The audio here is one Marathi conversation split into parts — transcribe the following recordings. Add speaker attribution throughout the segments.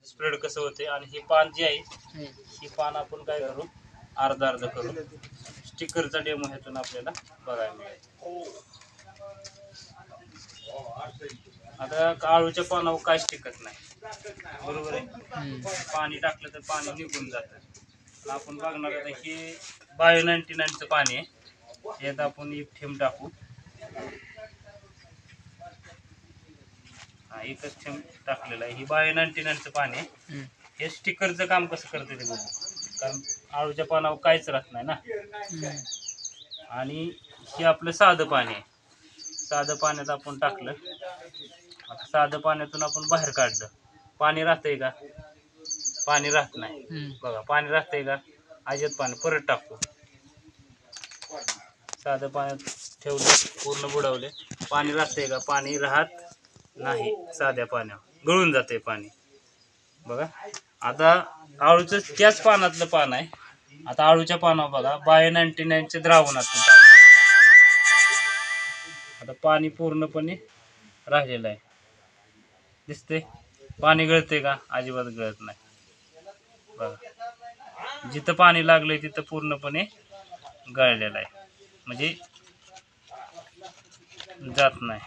Speaker 1: स्प्रेड कसं होते आणि हे पान जे आहे ही पान आपण काय करू अर्धा अर्धा करू. स्टिकरचा डेमो ह्यातून आपल्याला बघायला मिळेल. आता आळूच्या पानावर काय टिकत नाही, बरोबर आहे. पाणी टाकलं तर पाणी निघून जातं. आपण बघणार आता हे बायो 99चं पाणी आहे. यात आपण एक थेंब टाकू. हा एकच थेंब टाकलेला आहे. ही बायो 99चं पाणी आहे. हे स्टिकरचं काम कसं करते ते बघू. कारण आळूच्या पानावर काहीच राहत नाही ना. आणि हे आपलं साधं पाणी आहे. साधं पाण्यात आपण टाकलं. आता साधं पाण्यातून आपण बाहेर काढलं. पाणी राहतंय का? पाणी राहत नाही. बघा पाणी राहतंय का? अजिबात पाणी. परत टाकतो. साधं पाण्यात ठेवलं, पूर्ण बुडवले. पाणी राहतंय का? पाणी राहत नाही. साध्या पाण्यावर गळून जाते पाणी. बघा आता आळूचं त्याच पानातलं पान आहे. आता आळूच्या पानावर बघा बायो 99चे द्रावणातून टाकलं. आता पाणी पूर्णपणे राहिलेलं आहे. दिसते पाणी गळते का? अजिबात गळत नाही. बघा जिथं पाणी लागलंय तिथं पूर्णपणे गळलेलं आहे, म्हणजे जात नाही.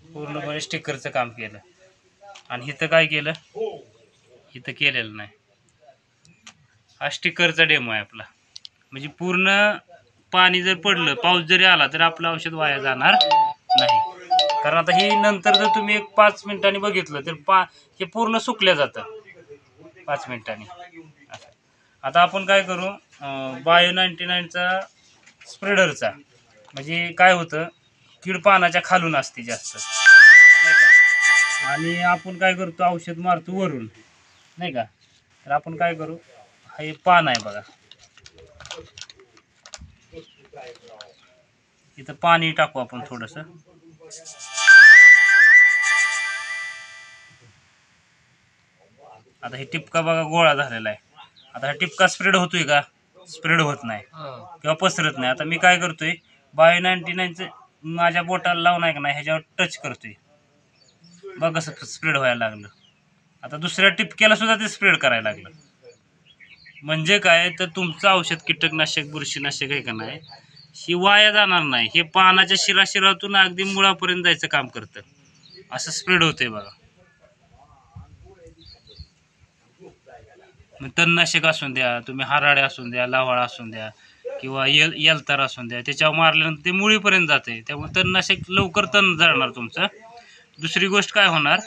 Speaker 1: पूर्णपणे स्टिकरचं काम केलं. आणि इथं काय केलं? इथं केलेलं नाही. हा स्टिकरचा डेमो आहे आपला. म्हणजे पूर्ण पाणी जर पडलं, पाऊस जरी आला तर आपलं औषध वाया जाणार नाही. कारण आता हे नंतर जर तुम्ही एक 5 मिनिटांनी बघितलं तर हे पूर्ण सुकल्या जातं 5 मिनिटांनी. आता आपण काय करू, बायो 99चा स्प्रेडरचा, म्हणजे काय होतं कीड पानाच्या खालून असते जास्त नाही का. आणि आपण काय करतो औषध मारतो वरून नाही का. तर आपण काय करू, हे पान आहे बघा, इथं पाणी टाकू आपण थोडंसं. आता हे टिपका बघा गोळा झालेला आहे. आता हा टिपका स्प्रेड होतोय का? स्प्रेड होत नाही किंवा पसरत नाही. आता मी काय करतोय, बायो 99चं माझ्या बोटाला लावून आहे का नाही ह्याच्यावर टच करतोय. बघ कसं स्प्रेड व्हायला लागलं. आता दुसऱ्या टिपक्याला सुद्धा ते स्प्रेड करायला लागलं. म्हणजे काय तर तुमचं औषध कीटकनाशक बुरशीनाशक आहे का नाही, ही वाया जाणार नाही. हे पानाच्या शिराशिरातून अगदी मुळापर्यंत जायचं काम करतं. असं स्प्रेड होतंय बघा. तणनाशक असून द्या, तुम्ही हराळे असून द्या, लावाळ असून द्या किंवा येलतार असून द्या, त्याच्यावर मारल्यानंतर ते मुळीपर्यंत जाते. त्यामुळे तणनाशक लवकर तण जळणार तुमचं. दुसरी गोष्ट काय होणार,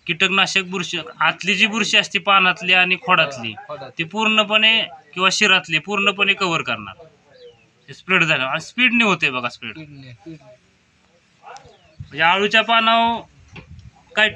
Speaker 1: कीटकनाशक बुरशी आतली जी बुरशी असते पानातली आणि खोडातली ती पूर्णपणे किंवा शिरातली पूर्णपणे कव्हर करणार. स्प्रेड झालं आणि स्पीडने होते बघा स्प्रेड. म्हणजे आळूच्या पानावर काय